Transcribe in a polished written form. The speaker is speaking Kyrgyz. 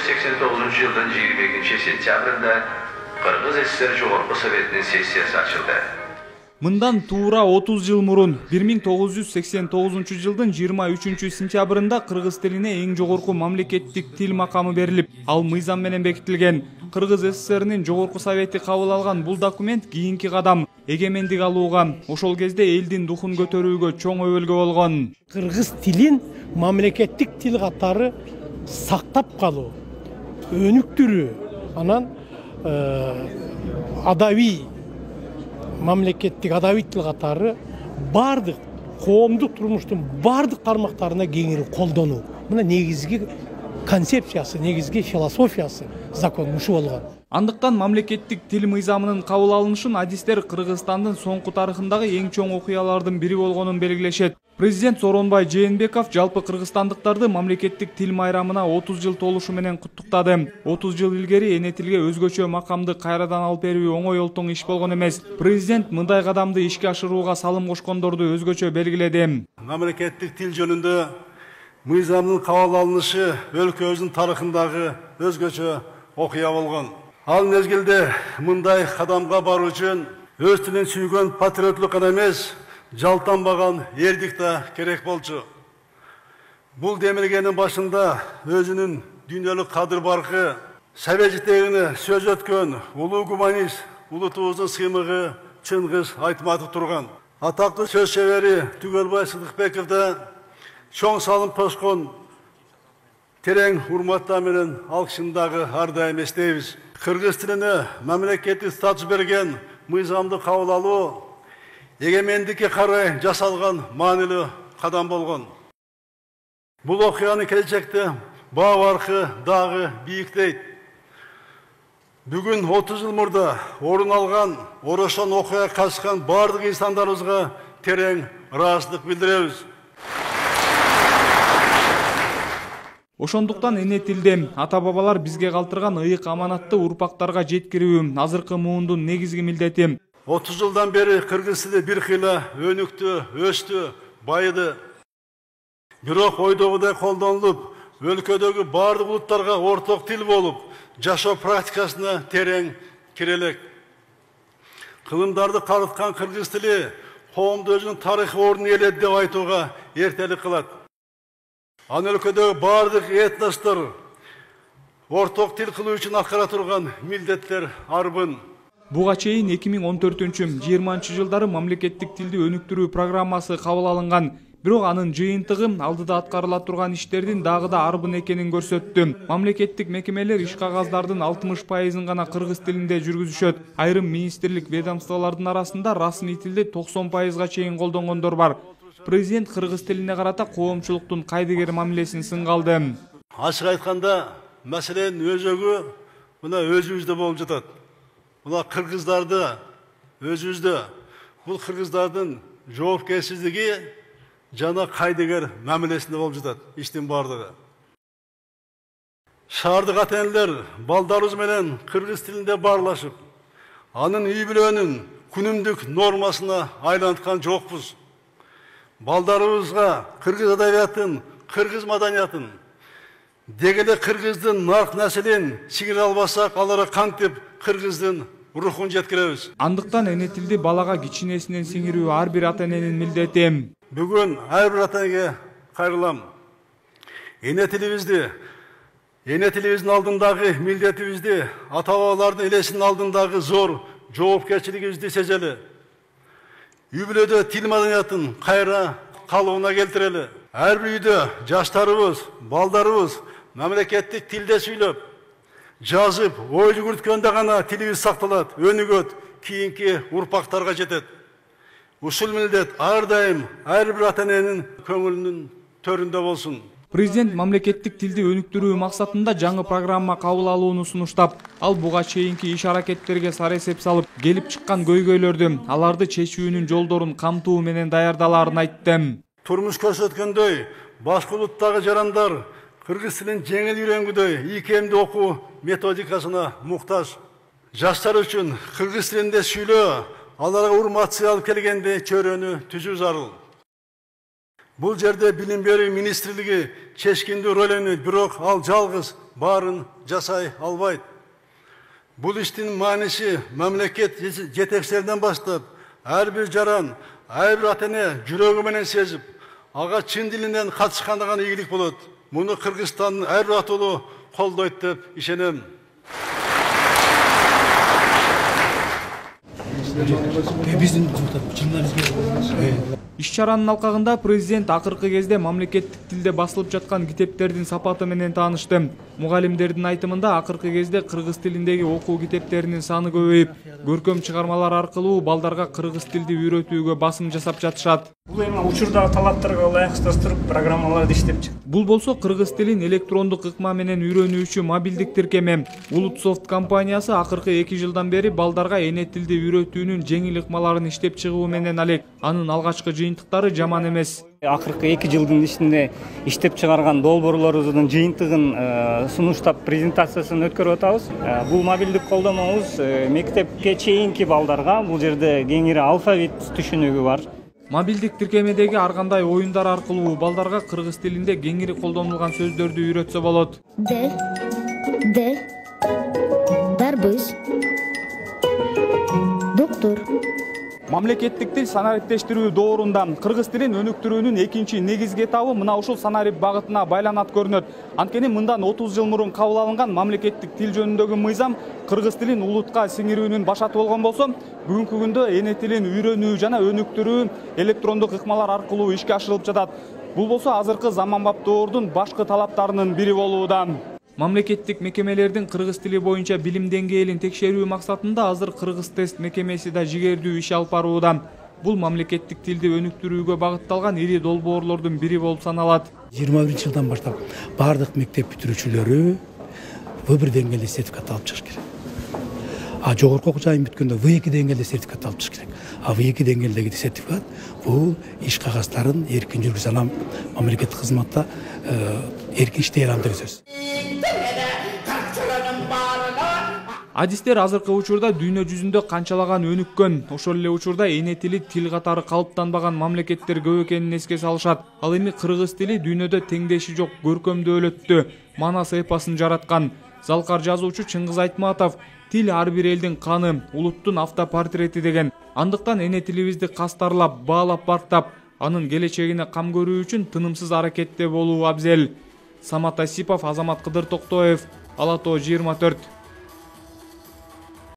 1989 yılın 22 sentyabrında Kırgız SSR Jogorku Sovetinin sessiyasi açıldı. Мындан туура 30 жыл мурун 1989 жылдын 23 сентябрында кыргыз тилине эң жогорку мамлекеттик тил макамы берилип, ал мыйзам менен бекитилген. Кыргыз ССРнин Жогорку Совети кабыл алган бул документ кийинки кадам эгемендик алууга, ошол кезде элдин духун көтөрүүгө чоң өбөлгө болгон. Кыргыз тилин мамлекеттик тил катары сактап калуу, өнүктүрүү, анан адаби мамлекеттик адаби тил катары бардык коомдук турмуштун бардык тармактарына кеңири колдонуу. Мына негизги концепциясы, негизги философиясы закон ушу болгон. Андыктан мамлекеттик тил мыйзамынын кабыл алынышын адистер Кыргызстандын соңку тарыхындагы эң чоң окуялардын бири болгонун белгилешет. Президент Сооронбай Жээнбеков жалпы кыргызстандыктарды мамлекеттик тил майрамына 30 жыл толушу менен куттуктады. 30 жыл илгери эне тилге өзгөчө макамды кайрадан алып берүү оңой олтоң иш болгон эмес. Президент мындай кадамды ишке ашырууга салым кошкондорду өзгөчө белгиледи. Мамлекеттик тил жөнүндө мыйзамдын кабыл алынышы өлкөбүздүн тарыхындагы өзгөчө окуя болгон. Ал мезгилде мындай кадамга баруу үчүн өз тилин сүйгөн патриоттук гана эмес, жалтанбаган эрдик да керек болчу. Бул демилгенин башында өзүнүн дүйнөлүк кадыр баркы, совет жетегине сөз өткөн улуу гуманист, улутубуздун сыймыгы Чыңгыз Айтматов турган. Атактуу сөз шебери Түгөлбай Сыдыкбеков да чоң салым кошкон терең урматтар менен алкышындагы ар дайым эстейбиз. Кыргыз тилине мамлекеттик статус берген мыйзамды кабыл алуу эгемендикке карай жасалган маанилүү кадам болгон. Бул окуяны келечекте баа баркы дагы бийиктейт. Бүгүн 30 жыл мурда орун алган орошон окуяга катышкан бардык инсандарыбызга терең ыраазычылык билдиребиз. Ошондуктан эне тилде ата-бабалар бизге калтырган ыйык аманатты урпактарга жеткирүү азыркы муундун негизги милдети. 30 жылдан бери кыргыз тили бир кыйла өнүктү, өстү, байыды. Бирок ойдогудай колдонулуп, өлкөдөгү бардык улуттарга орток тил болуп, жашоо практикасына терең кире элек. Кылымдарды карыткан кыргыз тили коомдо өзүнүн тарыхый ордун ээледи деп айтууга эртелик кылат. Аны өлкөдөгү бардык этностор орток тил кылуу үчүн аткара турган милдеттер арбын. Буга чейин 2014-20 жылдары мамлекеттик тилди өнүктүрүү программасы кабыл алынган. Бирок анын жыйынтыгы алдыда аткарыла турган иштердин дагы да арбын экенин көрсөттү. Мамлекеттик мекемелер иш кагаздардын 60%-ын гана кыргыз тилинде жүргүзүшөт. Айрым министрлик ведомстволордун арасында расмий тилди 90%-га чейин колдонгондор бар. Президент кыргыз тилине карата коомчулуктун кайдыгер мамилесин сынга алды. Ачык айтканда, маселенин өзөгү мына өзүбүздө болуп жатат. Мына кыргыздарды өзүбүздө, бул кыргыздардын жоопкерчилиги жана кайдыгер мамилесинде болуп жатат иштин бардыгы. Шаардык ата-энелер балдарыбыз менен кыргыз тилинде баарлашып, анын үй бүлөнүн күнүмдүк нормасына айланткан жокпуз. Балдарыбызга кыргыз адабиятын, кыргыз маданиятын, дегеле кыргыздын нарк населин сигире албасак, аларга кантип кыргыздын рухун жеткиребиз. Андыктан эне тилди балага кичинесинен сиңирүү ар бир ата-эненин милдети. Бүгүн ар бир ата-энеге кайрылам. Эне тилибиздин алдындагы милдетибизди, ата-бабалардын элесинин алдындагы зор жоопкерчилигибизди сезели. Үй бүлөдө тил маданиятын кайра калыбына келтирели. Ар бир үйдө жаштарыбыз, балдарыбыз мамлекеттик тилде сүйлөп, жазып, ой жүгүрткөндө гана тилибиз сакталат, өнүгөт, кийинки урпактарга жетет. Ушул милдет ар дайым ар бир ата-эненин көңүлүнүн төрүндө болсун. Президент мамлекеттик тилди өнүктүрүү максатында жаңы программа кабыл алууну сунуштап, ал буга чейинки иш аракеттерге сары эсеп салып, келип чыккан көйгөйлөрдү, аларды чечүүнүн жолдорун камтуу менен даярдалаарын айтты. Турмуш көрсөткөндөй, башка улуттагы жарандар кыргыз тилин жеңил үйрөнгүдөй икемдүү окуу методикасына муктаж. Жаштар үчүн кыргыз тилинде сүйлөө, аларга урмат алып келгенде чөрөнү түзүү зарыл. Бұл жерде білім беру министрлігі чечкиндүү рөлүнү бирок ал жалгыз барын жасай албайт. Бұл иштин мааниси мамлекет жетекчилеринен баштап ар бир жаран, ар бир ата-эне жүрөгү менен сезип, ага чын дилинен катышкандаган ийгилик болот. Муну Кыргызстандын ар бир атолу колдойт деп ишенем. Иш-чаранын алкагында президент акыркы кезде мамлекеттик тилде басылып жаткан китептердин сапаты менен таанышты. Мугалимдердин айтымында акыркы кезде кыргыз тилиндеги окуу китептеринин саны көбөйүп, көркөм чыгармалар аркылуу балдарга кыргыз тилди үйрөтүүгө басым жасап жатышат. Бул эми учурдагы талаптарга ылайыкташтырып программаларды иштеп чыкты. Бул болсо кыргыз тилин электрондук ыкма менен үйрөнүүчү мобилдик тиркеме. Улутсофт компаниясы акыркы 2 жылдан бери балдарга эне тилди үйрөтүүнүн жеңил ыкмаларын иштеп чыгуу менен алек. Анын алгачкы жыйынтыктары жаман эмес. Акыркы 2 жылдын ичинде иштеп чыгарган долбоорлорубуздун жыйынтыгын сунуштап презентациясын өткөрүп атабыз. Бул мобилдик колдомобуз мектепке чейинки балдарга бул жерде кеңири алфавит түшүнүгү бар. Мобилдик тиркемедеги ар кандай оюндар аркылуу балдарга кыргыз тилинде кеңири колдонулган сөздөрдү үйрөтсө болот. Дарбыз. Доктор. Мамлекеттик тил санариптештирүү доорунда кыргыз тилин өнүктүрүүнүн экинчи негизги этабы мына ушул санарип багытына байланат көрүнөт. Анткени мындан 30 жыл мурун кабыл алынган мамлекеттик тил жөнүндөгү мыйзам кыргыз тилин улутка сиңирүүнүн башаты болгон болсо, бүгүнкү күндө эне тилин үйрөнүү жана өнүктүрүү электрондук ыкмалар аркылуу ишке ашырылып жатат. Бул болсо азыркы заманбап доордун башкы талаптарынын бири болууда. Мамлекеттик мекемелердин кыргыз тили боюнча билим деңгээлин текшерүү максатында азыр Кыргыз тест мекемеси да жигердүү иш алып барууда. Бул мамлекеттик тилди өнүктүрүүгө багытталган ири долбоорлордун бири болуп саналат. 21-жылдан баштап бардык мектеп бүтүрүүчүлөрү В1 деңгээлде сертификат алып чыгыш керек. Жогорку окуу жайын бүткөндө В2 деңгээлде сертификат алып чыгыш керек. В2 деңгээлдеги сертификат бул иш кагаздарын эркин жүргүзө алам, мамлекеттик кызматта эркин иштей алам деген сөз. Адистер азыркы учурда дүйнө жүзүндө канчалаган өнүккөн, ошол эле учурда эне тили тил катары калыптанбаган мамлекеттер көп экенин эске салышат. Ал эми кыргыз тили дүйнөдө теңдеши жок көркөм дөөлөттү, манас эпосун жараткан. Залкар жазуучу Чыңгыз Айтматов тил ар бир элдин каны, улуттун автопортрети деген. Андыктан эне тилибизди кастарлап, баалап бартап, анын келечегине кам көрүү үчүн тынымсыз аракетте болуу абзел. Самат Асипов, Азамат Кыдыр Токтоев, Ала Тоо 24.